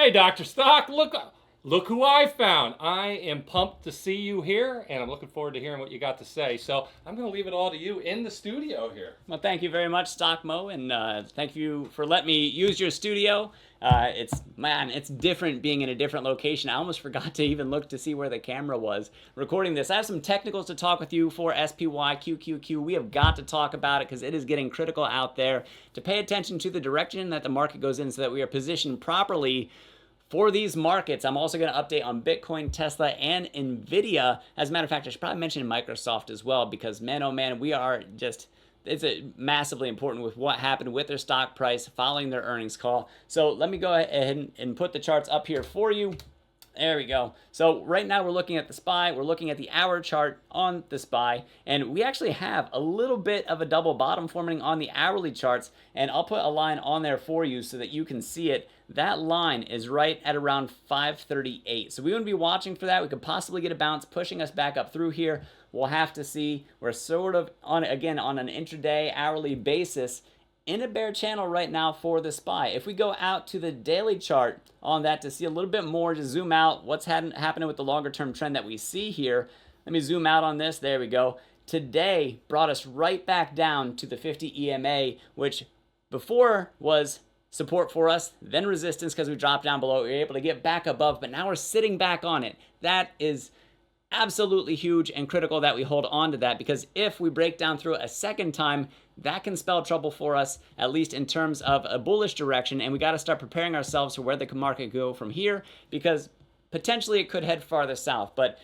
Hey, Dr. Stock, look who I found. I am pumped to see you here, and I'm looking forward to hearing what you got to say. So I'm going to leave it all to you in the studio here. Well, thank you very much, Stock Mo, and thank you for letting me use your studio. It's different being in a different location. I almost forgot to even look to see where the camera was recording this. I have some technicals to talk with you for SPY QQQ. We have got to talk about it because it is getting critical out there to pay attention to the direction that the market goes in so that we are positioned properly for these markets. I'm also going to update on Bitcoin, Tesla, and NVIDIA. As a matter of fact, I should probably mention Microsoft as well because, man, oh man, we are just... it's massively important with what happened with their stock price following their earnings call. So let me go ahead and put the charts up here for you. There we go. So right now we're looking at the SPY. We're looking at the hour chart on the SPY. And we actually have a little bit of a double bottom forming on the hourly charts. And I'll put a line on there for you so that you can see it. That line is right at around 538. So we want to be watching for that. We could possibly get a bounce pushing us back up through here. We'll have to see. We're sort of on an intraday hourly basis in a bear channel right now for the SPY. If we go out to the daily chart on that to see a little bit more, to zoom out what's happening with the longer term trend that we see here. Let me zoom out on this. There we go. Today brought us right back down to the 50 EMA, which before was support for us, then resistance because we dropped down below. We were able to get back above, but now we're sitting back on it. That is absolutely huge and critical that we hold on to that, because if we break down through a second time, that can spell trouble for us, at least in terms of a bullish direction, and we got to start preparing ourselves for where the market go from here, because potentially it could head farther south, but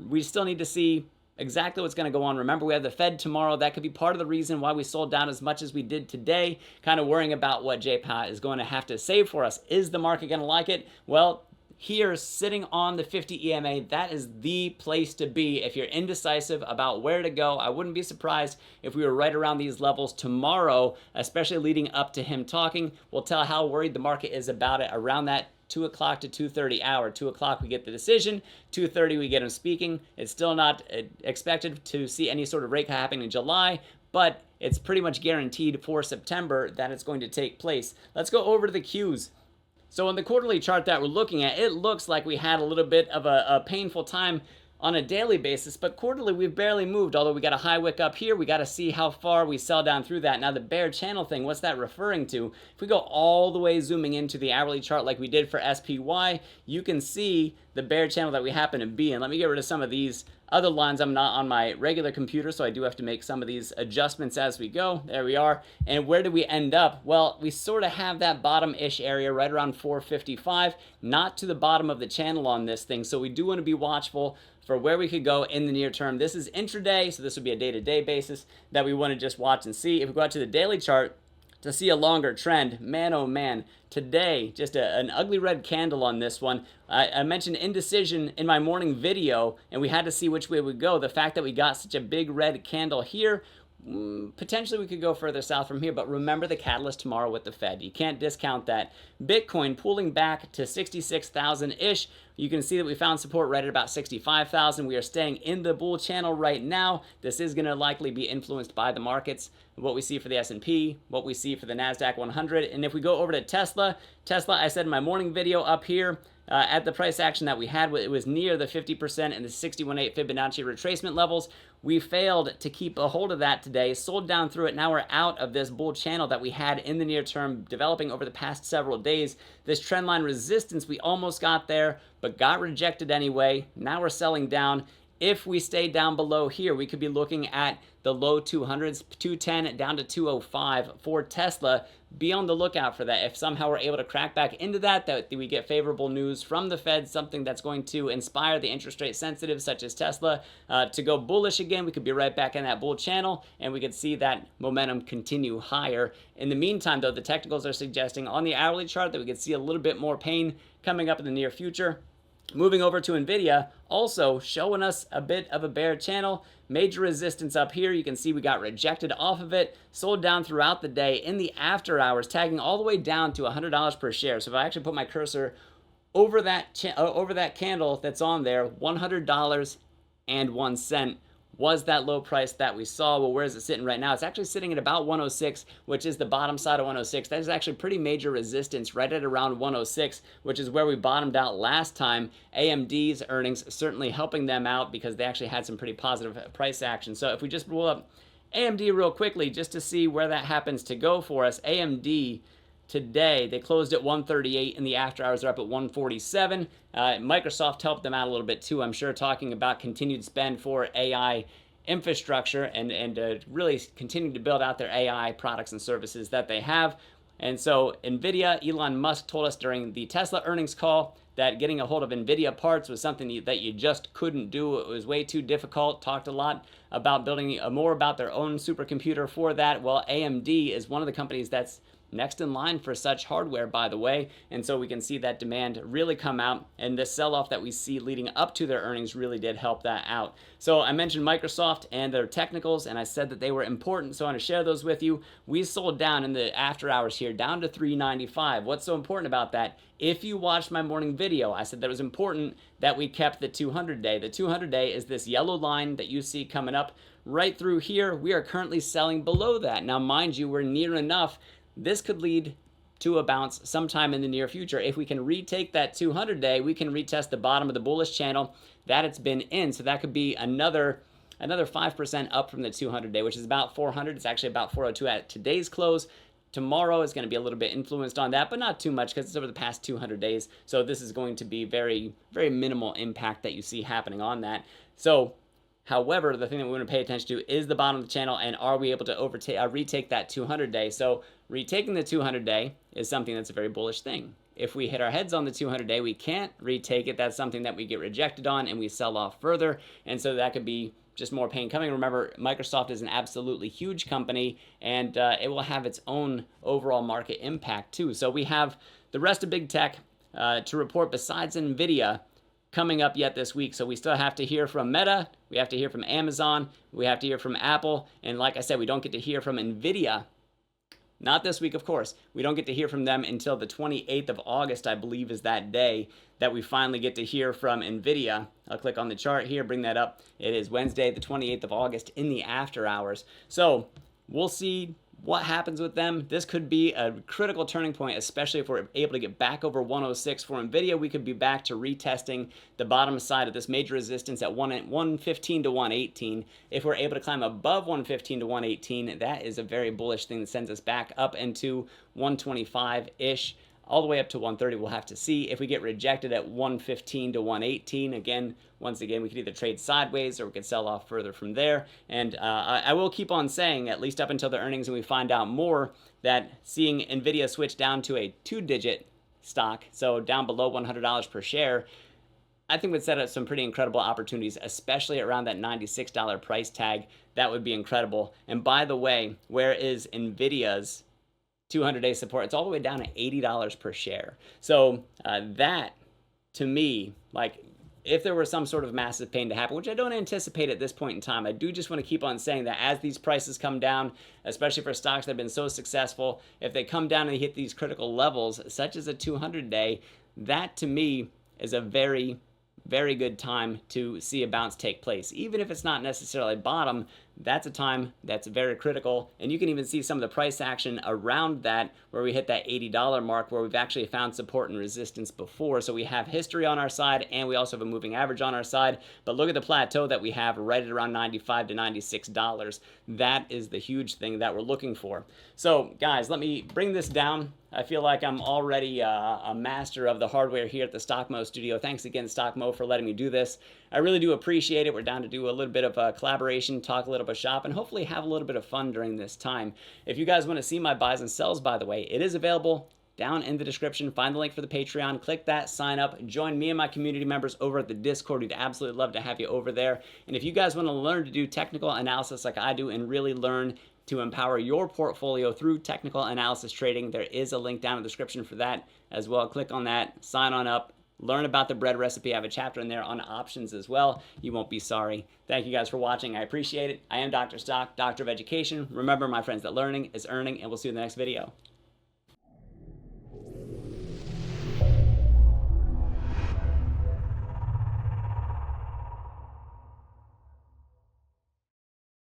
we still need to see exactly what's going to go on. Remember, we have the Fed tomorrow. That could be part of the reason why we sold down as much as we did today, kind of worrying about what JPOT is going to have to say for us. Is the market going to like it? Well, here, sitting on the 50 EMA, that is the place to be if you're indecisive about where to go. I wouldn't be surprised if we were right around these levels tomorrow, especially leading up to him talking. We'll tell how worried the market is about it around that 2 o'clock to 2:30 hour. 2 o'clock we get the decision, 2:30 we get him speaking. It's still not expected to see any sort of rate cut happening in July, but it's pretty much guaranteed for September that it's going to take place. Let's go over to the Qs. So on the quarterly chart that we're looking at, it looks like we had a little bit of a painful time on a daily basis, but quarterly we've barely moved, although we got a high wick up here. We got to see how far we sell down through that. Now the bear channel thing, what's that referring to? If we go all the way zooming into the hourly chart like we did for SPY, you can see the bear channel that we happen to be in. Let me get rid of some of these other lines. I'm not on my regular computer, so I do have to make some of these adjustments as we go. There we are. And where do we end up? Well, we sort of have that bottom-ish area right around 455, not to the bottom of the channel on this thing. So we do want to be watchful for where we could go in the near term. This is intraday, so this would be a day-to-day basis that we want to just watch and see. If we go out to the daily chart to see a longer trend, man, oh man, today, just an ugly red candle on this one. I mentioned indecision in my morning video, and we had to see which way we go. The fact that we got such a big red candle here, potentially we could go further south from here, but remember the catalyst tomorrow with the Fed. You can't discount that. Bitcoin pulling back to 66,000-ish. You can see that we found support right at about 65,000. We are staying in the bull channel right now. This is going to likely be influenced by the markets, what we see for the S&P, what we see for the NASDAQ 100. And if we go over to Tesla, I said in my morning video up here, at the price action that we had, it was near the 50% and the 61.8 Fibonacci retracement levels. We failed to keep a hold of that today, sold down through it. Now we're out of this bull channel that we had in the near term developing over the past several days. This trend line resistance, we almost got there, but got rejected anyway. Now we're selling down. If we stay down below here, we could be looking at the low 200s, 210 down to 205 for Tesla. Be on the lookout for that. If somehow we're able to crack back into that we get favorable news from the Fed, something that's going to inspire the interest rate sensitive, such as Tesla, to go bullish again, we could be right back in that bull channel, and we could see that momentum continue higher. In the meantime, though, the technicals are suggesting on the hourly chart that we could see a little bit more pain coming up in the near future. Moving over to NVIDIA, also showing us a bit of a bear channel. Major resistance up here. You can see we got rejected off of it, sold down throughout the day in the after hours, tagging all the way down to $100 per share. So if I actually put my cursor over that candle that's on there, $100.01. was that low price that we saw. Well, where is it sitting right now? It's actually sitting at about 106, which is the bottom side of 106. That is actually pretty major resistance right at around 106, which is where we bottomed out last time. AMD's earnings certainly helping them out because they actually had some pretty positive price action. So if we just roll up AMD real quickly just to see where that happens to go for us. AMD today, they closed at 138 in the after hours. They're up at 147. Microsoft helped them out a little bit too, I'm sure, talking about continued spend for AI infrastructure and really continuing to build out their AI products and services that they have. And so NVIDIA, Elon Musk told us during the Tesla earnings call that getting a hold of NVIDIA parts was something that you just couldn't do. It was way too difficult. Talked a lot about building more about their own supercomputer for that. Well, AMD is one of the companies that's next in line for such hardware, by the way. And so we can see that demand really come out, and this sell-off that we see leading up to their earnings really did help that out. So I mentioned Microsoft and their technicals, and I said that they were important, so I want to share those with you. We sold down in the after hours here, down to 395. What's so important about that? If you watched my morning video, I said that it was important that we kept the 200-day. The 200-day is this yellow line that you see coming up right through here. We are currently selling below that. Now, mind you, we're near enough. This could lead to a bounce sometime in the near future. If we can retake that 200-day, we can retest the bottom of the bullish channel that it's been in. So that could be another 5% up from the 200-day, which is about 400. It's actually about 402 at today's close. Tomorrow is going to be a little bit influenced on that, but not too much because it's over the past 200 days. So this is going to be very, very minimal impact that you see happening on that. So however, the thing that we want to pay attention to is the bottom of the channel, and are we able to retake that 200-day? So retaking the 200-day is something that's a very bullish thing. If we hit our heads on the 200-day, we can't retake it. That's something that we get rejected on, and we sell off further. And so that could be just more pain coming. Remember, Microsoft is an absolutely huge company, and it will have its own overall market impact too. So we have the rest of big tech to report besides NVIDIA coming up yet this week. So we still have to hear from Meta, we have to hear from Amazon, we have to hear from Apple, and like I said, we don't get to hear from NVIDIA. Not this week, of course. We don't get to hear from them until the 28th of August, I believe, is that day that we finally get to hear from NVIDIA. I'll click on the chart here, bring that up. It is Wednesday, the 28th of August in the after hours. So we'll see what happens with them. This could be a critical turning point, especially if we're able to get back over 106. For NVIDIA, we could be back to retesting the bottom side of this major resistance at 115 to 118. If we're able to climb above 115 to 118, that is a very bullish thing that sends us back up into 125-ish. All the way up to 130, we'll have to see. If we get rejected at 115 to 118, once again, we could either trade sideways or we could sell off further from there. And I will keep on saying, at least up until the earnings and we find out more, that seeing NVIDIA switch down to a 2-digit stock, so down below $100 per share, I think would set up some pretty incredible opportunities, especially around that $96 price tag. That would be incredible. And by the way, where is NVIDIA's 200-day support? It's all the way down at $80 per share. So that, to me, like, if there were some sort of massive pain to happen, which I don't anticipate at this point in time, I do just want to keep on saying that as these prices come down, especially for stocks that have been so successful, if they come down and hit these critical levels, such as a 200-day, that to me is a very, very good time to see a bounce take place. Even if it's not necessarily bottom, that's a time that's very critical. And you can even see some of the price action around that, where we hit that $80 mark, where we've actually found support and resistance before. So we have history on our side, and we also have a moving average on our side. But look at the plateau that we have right at around $95 to $96. That is the huge thing that we're looking for. So guys, let me bring this down. I feel like I'm already a master of the hardware here at the StockMo studio. Thanks again, StockMo, for letting me do this. I really do appreciate it. We're down to do a little bit of collaboration, talk a little bit shop, and hopefully have a little bit of fun during this time. If you guys want to see my buys and sells, by the way, it is available down in the description. Find the link for the Patreon, click that, sign up, join me and my community members over at the Discord. We'd absolutely love to have you over there. And if you guys want to learn to do technical analysis like I do and really learn to empower your portfolio through technical analysis trading, there is a link down in the description for that as well. Click on that, sign on up, learn about the bread recipe. I have a chapter in there on options as well. You won't be sorry. Thank you guys for watching. I appreciate it. I am Dr. Stock, Doctor of Education. Remember, my friends, that learning is earning, and we'll see you in the next video.